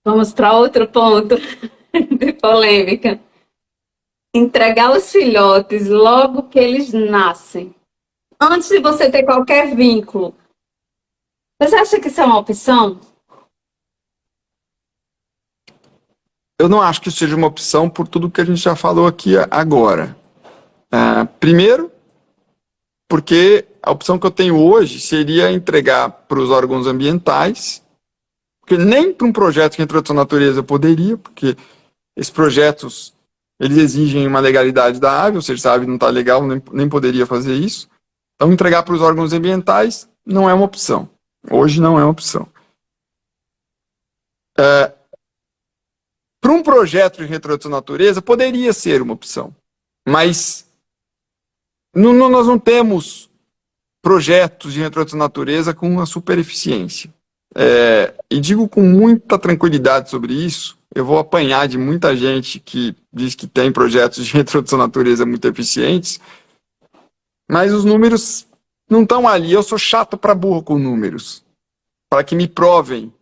Vamos para outro ponto de polêmica. Entregar os filhotes logo que eles nascem, antes de você ter qualquer vínculo. Você acha que isso é uma opção? Eu não acho que isso seja uma opção por tudo que a gente já falou aqui agora. Primeiro, porque a opção que eu tenho hoje seria entregar para os órgãos ambientais, porque nem para um projeto de reintrodução à natureza eu poderia, porque esses projetos eles exigem uma legalidade da ave, ou seja, se a ave não está legal, nem poderia fazer isso. Então, entregar para os órgãos ambientais não é uma opção. Hoje não é uma opção. Para um projeto de reintrodução à natureza, poderia ser uma opção. Mas nós não temos projetos de reintrodução à natureza com uma super eficiência. E digo com muita tranquilidade sobre isso, eu vou apanhar de muita gente que diz que tem projetos de reintrodução à natureza muito eficientes, mas os números não estão ali. Eu sou chato para burro com números, para que me provem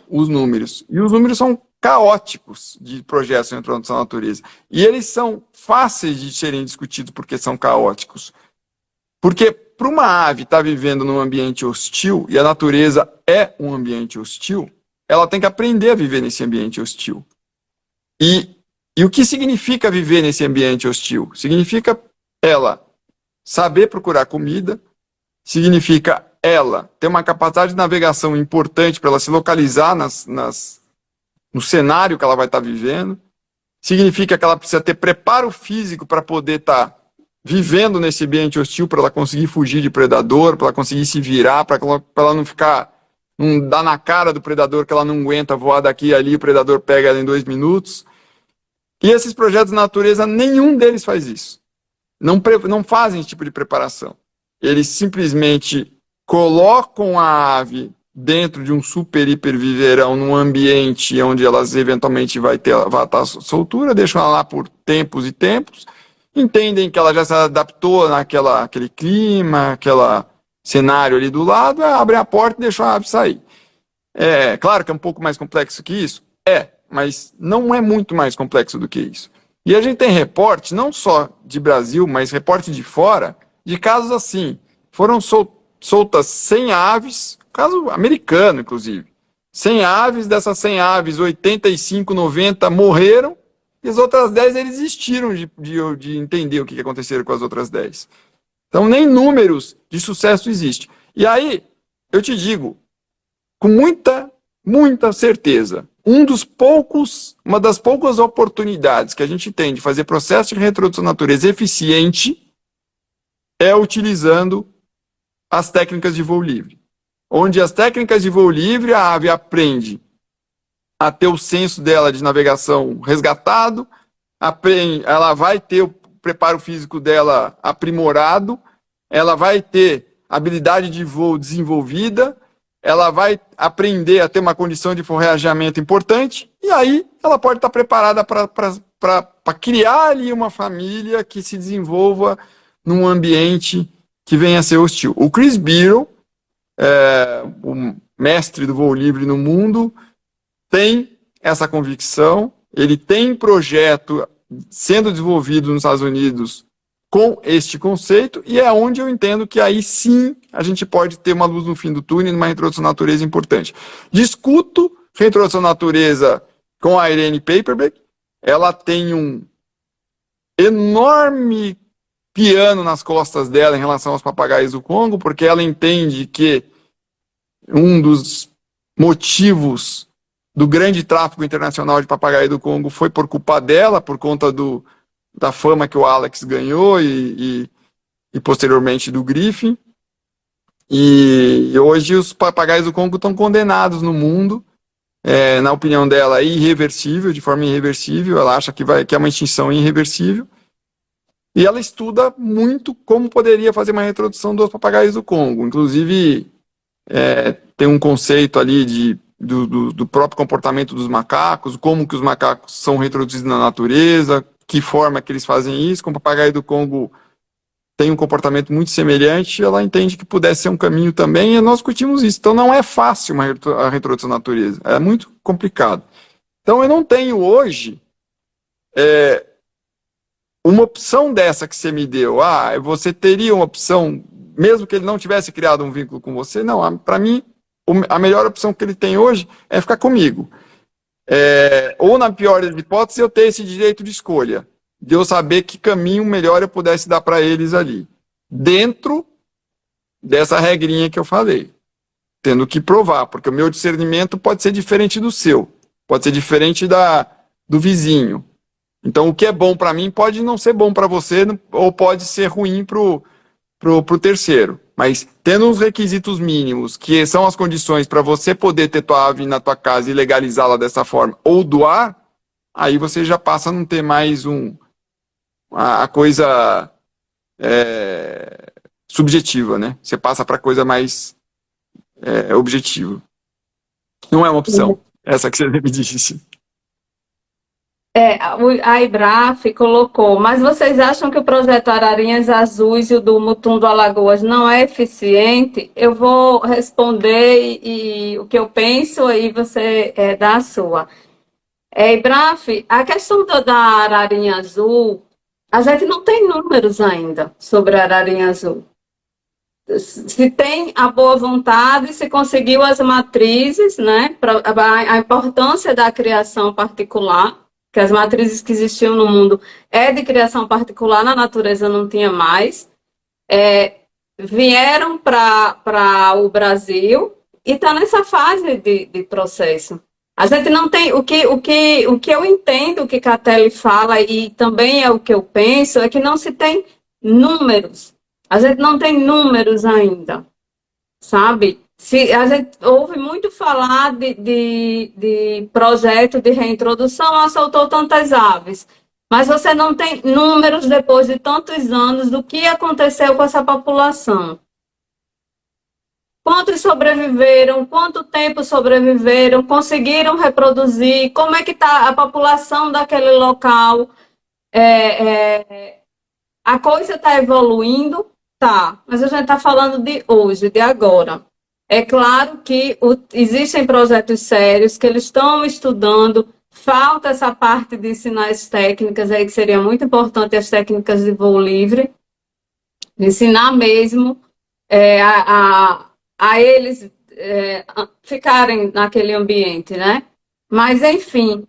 os números. E os números são caóticos de projetos de reintrodução à natureza. E eles são fáceis de serem discutidos porque são caóticos. Porque para uma ave estar vivendo num ambiente hostil, e a natureza é um ambiente hostil, ela tem que aprender a viver nesse ambiente hostil. E o que significa viver nesse ambiente hostil? Significa ela saber procurar comida, significa ela ter uma capacidade de navegação importante para ela se localizar no cenário que ela vai estar vivendo, significa que ela precisa ter preparo físico para poder estar vivendo nesse ambiente hostil, para ela conseguir fugir de predador, para ela conseguir se virar, para ela não ficar, não dar na cara do predador que ela não aguenta voar daqui e ali, o predador pega ela em 2 minutos. E esses projetos de natureza, nenhum deles faz isso. Não fazem esse tipo de preparação. Eles simplesmente colocam a ave dentro de um super hiper viveirão, num ambiente onde elas eventualmente vai estar soltura, deixam ela lá por tempos e tempos, entendem que ela já se adaptou naquele clima, aquele cenário ali do lado, abrem a porta e deixam a ave sair. Claro que é um pouco mais complexo que isso, mas não é muito mais complexo do que isso. E a gente tem reporte, não só de Brasil, mas reporte de fora, de casos assim. Foram soltas 100 aves, caso americano, inclusive. 100 aves, dessas 100 aves, 85, 90 morreram, e as outras 10 eles desistiram de entender o que aconteceu com as outras 10. Então, nem números de sucesso existe. E aí, eu te digo, com muita, muita certeza, uma das poucas oportunidades que a gente tem de fazer processo de reintrodução à natureza eficiente é utilizando as técnicas de voo livre. Onde as técnicas de voo livre, a ave aprende a ter o senso dela de navegação resgatado, ela vai ter o preparo físico dela aprimorado, ela vai ter habilidade de voo desenvolvida, ela vai aprender a ter uma condição de forrajamento importante, e aí ela pode estar preparada para criar ali uma família que se desenvolva num ambiente que venha a ser hostil. O Chris Beardall, o mestre do voo livre no mundo, tem essa convicção, ele tem projeto sendo desenvolvido nos Estados Unidos com este conceito, e é onde eu entendo que aí sim a gente pode ter uma luz no fim do túnel e uma reintrodução à natureza importante. Discuto reintrodução à natureza com a Irene Paperback, ela tem um enorme piano nas costas dela em relação aos papagaios do Congo, porque ela entende que um dos motivos do grande tráfico internacional de papagaio do Congo foi por culpa dela, por conta da fama que o Alex ganhou e posteriormente do Griffin. E hoje os papagaios do Congo estão condenados no mundo, na opinião dela, irreversível, de forma irreversível. Ela acha que é uma extinção irreversível. E ela estuda muito como poderia fazer uma reintrodução dos papagaios do Congo. Inclusive, tem um conceito ali do próprio comportamento dos macacos, como que os macacos são reintroduzidos na natureza, que forma que eles fazem isso. Com o papagaio do Congo tem um comportamento muito semelhante, ela entende que pudesse ser um caminho também, e nós discutimos isso. Então não é fácil a reintrodução na natureza, é muito complicado. Então, eu não tenho hoje uma opção dessa que você me deu. Ah, você teria uma opção, mesmo que ele não tivesse criado um vínculo com você? Não, para mim, a melhor opção que ele tem hoje é ficar comigo. Ou, na pior das hipóteses, eu ter esse direito de escolha, de eu saber que caminho melhor eu pudesse dar para eles ali, dentro dessa regrinha que eu falei, tendo que provar, porque o meu discernimento pode ser diferente do seu, pode ser diferente do vizinho. Então, o que é bom para mim pode não ser bom para você, ou pode ser ruim pro terceiro. Mas tendo uns requisitos mínimos, que são as condições para você poder ter tua ave na tua casa e legalizá-la dessa forma, ou doar, aí você já passa a não ter mais a coisa subjetiva, né? Você passa para coisa mais objetiva. Não é uma opção, essa que você me disse. A IBRAF colocou, mas vocês acham que o projeto Ararinhas Azuis e o do Mutum do Alagoas não é eficiente? Eu vou responder e o que eu penso, aí você dá a sua. IBRAF, a questão da Ararinha Azul, a gente não tem números ainda sobre a Ararinha Azul. Se tem a boa vontade, se conseguiu as matrizes, né, a importância da criação particular, que as matrizes que existiam no mundo de criação particular, na natureza não tinha mais, vieram para o Brasil e está nessa fase de processo. A gente não tem, o que eu entendo, o que Catelli fala, e também é o que eu penso, é que não se tem números. A gente não tem números ainda, sabe? A gente ouve muito falar de projeto de reintrodução, soltou tantas aves, mas você não tem números depois de tantos anos do que aconteceu com essa população. Quantos sobreviveram, quanto tempo sobreviveram, conseguiram reproduzir, como é que está a população daquele local, a coisa está evoluindo, tá, mas a gente está falando de hoje, de agora. É claro que existem projetos sérios que eles estão estudando, falta essa parte de ensinar as técnicas aí, que seria muito importante, as técnicas de voo livre, de ensinar mesmo a eles ficarem naquele ambiente, né? Mas, enfim,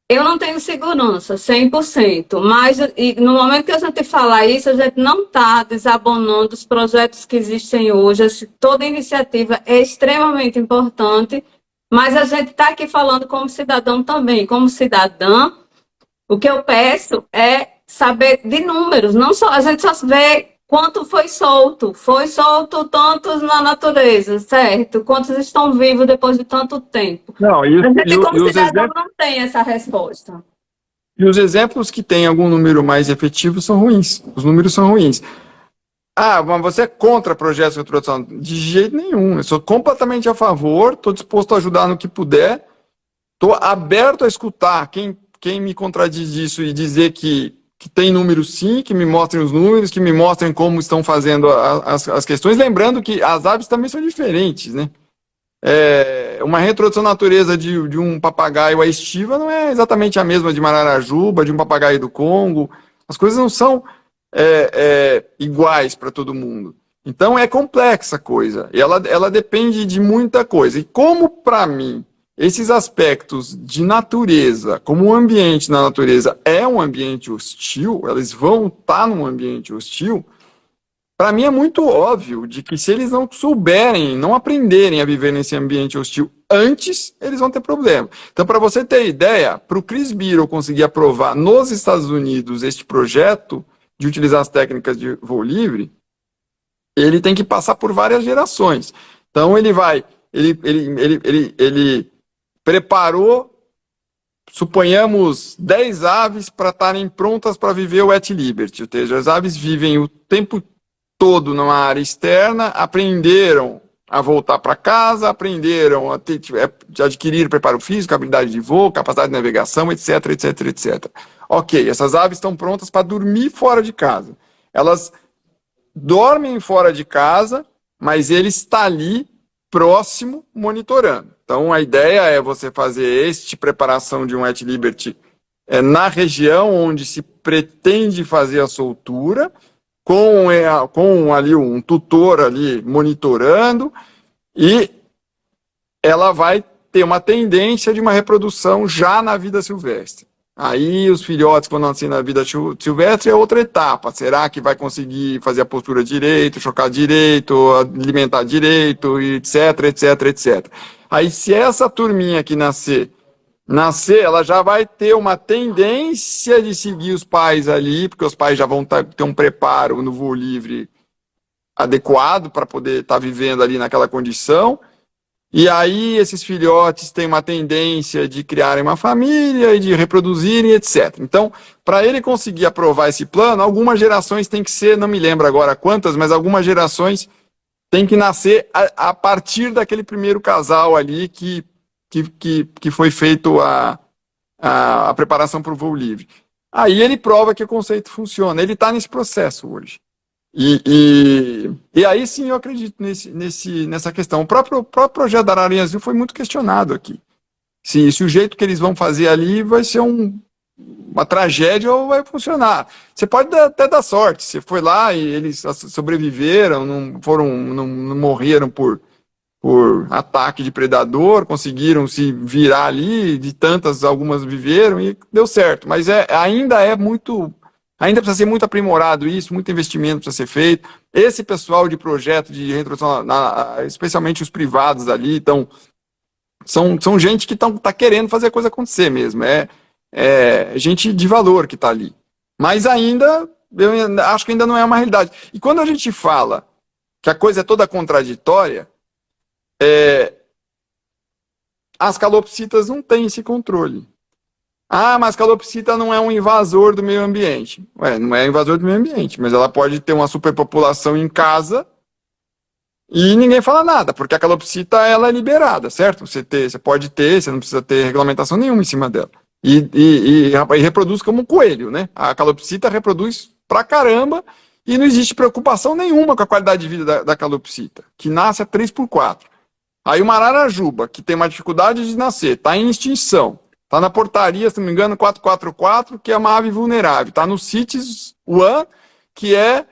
eu não tenho segurança, 100%, mas no momento que a gente fala isso, a gente não está desabonando os projetos que existem hoje. Toda iniciativa é extremamente importante, mas a gente está aqui falando como cidadão também. Como cidadã, o que eu peço é saber de números, não só, a gente só vê quanto foi solto tantos na natureza, certo? Quantos estão vivos depois de tanto tempo? Não, como cidadão não tem essa resposta. E os exemplos que têm algum número mais efetivo são ruins. Os números são ruins. Ah, mas você é contra projetos de introdução? De jeito nenhum. Eu sou completamente a favor, estou disposto a ajudar no que puder, estou aberto a escutar quem me contradiz disso e dizer que tem números sim, que me mostrem os números, que me mostrem como estão fazendo as questões. Lembrando que as aves também são diferentes, né? Uma reintrodução na natureza de um papagaio à estiva não é exatamente a mesma de Mararajuba, de um papagaio do Congo. As coisas não são iguais para todo mundo. Então é complexa a coisa. E ela depende de muita coisa. E como, para mim, esses aspectos de natureza, como o ambiente na natureza é um ambiente hostil, eles vão estar num ambiente hostil, para mim é muito óbvio de que se eles não souberem, não aprenderem a viver nesse ambiente hostil antes, eles vão ter problema. Então, para você ter ideia, para o Chris Beardall conseguir aprovar nos Estados Unidos este projeto de utilizar as técnicas de voo livre, ele tem que passar por várias gerações. Então, ele preparou, suponhamos, 10 aves para estarem prontas para viver o at liberty. Ou seja, as aves vivem o tempo todo numa área externa, aprenderam a voltar para casa, aprenderam a adquirir preparo físico, habilidade de voo, capacidade de navegação, etc, etc, etc. Ok, essas aves estão prontas para dormir fora de casa. Elas dormem fora de casa, mas ele está ali próximo, monitorando. Então, a ideia é você fazer este preparação de um et liberty na região onde se pretende fazer a soltura, com ali um tutor ali monitorando, e ela vai ter uma tendência de uma reprodução já na vida silvestre. Aí os filhotes que vão nascer na vida silvestre é outra etapa. Será que vai conseguir fazer a postura direito, chocar direito, alimentar direito, etc, etc, etc. Aí se essa turminha que nascer, ela já vai ter uma tendência de seguir os pais ali, porque os pais já vão ter um preparo no voo livre adequado para poder estar vivendo ali naquela condição. E aí esses filhotes têm uma tendência de criarem uma família e de reproduzirem, etc. Então, para ele conseguir aprovar esse plano, algumas gerações têm que ser, não me lembro agora quantas, mas algumas gerações têm que nascer a partir daquele primeiro casal ali que foi feito a preparação para o voo livre. Aí ele prova que o conceito funciona. Ele está nesse processo hoje. E aí sim eu acredito nessa questão. O próprio projeto da Ararinha Azul foi muito questionado aqui. Se o jeito que eles vão fazer ali vai ser uma tragédia ou vai funcionar. Você pode até dar sorte. Você foi lá e eles sobreviveram, não morreram por ataque de predador, conseguiram se virar ali, de tantas, algumas viveram e deu certo. Mas ainda precisa ser muito aprimorado isso, muito investimento precisa ser feito. Esse pessoal de projeto de reintrodução, especialmente os privados ali, são gente que tá querendo fazer a coisa acontecer mesmo. É gente de valor que está ali. Mas eu acho que ainda não é uma realidade. E quando a gente fala que a coisa é toda contraditória, as calopsitas não têm esse controle. Mas calopsita não é um invasor do meio ambiente. Não é invasor do meio ambiente, mas ela pode ter uma superpopulação em casa e ninguém fala nada, porque a calopsita ela é liberada, certo? Você pode ter, você não precisa ter regulamentação nenhuma em cima dela. E reproduz como um coelho, né? A calopsita reproduz pra caramba e não existe preocupação nenhuma com a qualidade de vida da calopsita, que nasce a 3x4. Aí uma ararajuba, que tem uma dificuldade de nascer, está em extinção. Está na portaria, se não me engano, 444, que é uma ave vulnerável. Está no CITES One, que é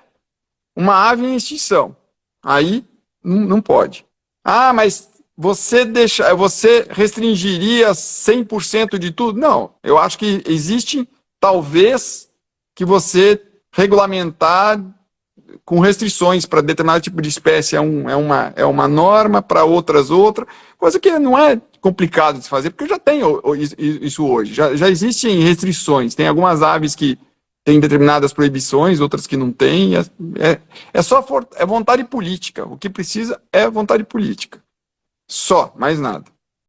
uma ave em extinção. Aí não pode. Mas você restringiria 100% de tudo? Não. Eu acho que existe, talvez, que você regulamentar com restrições para determinado tipo de espécie é uma norma, para outras outra, coisa que não é complicado de se fazer, porque já tem isso hoje, já existem restrições, tem algumas aves que têm determinadas proibições, outras que não têm, só vontade política, o que precisa é vontade política, só, mais nada.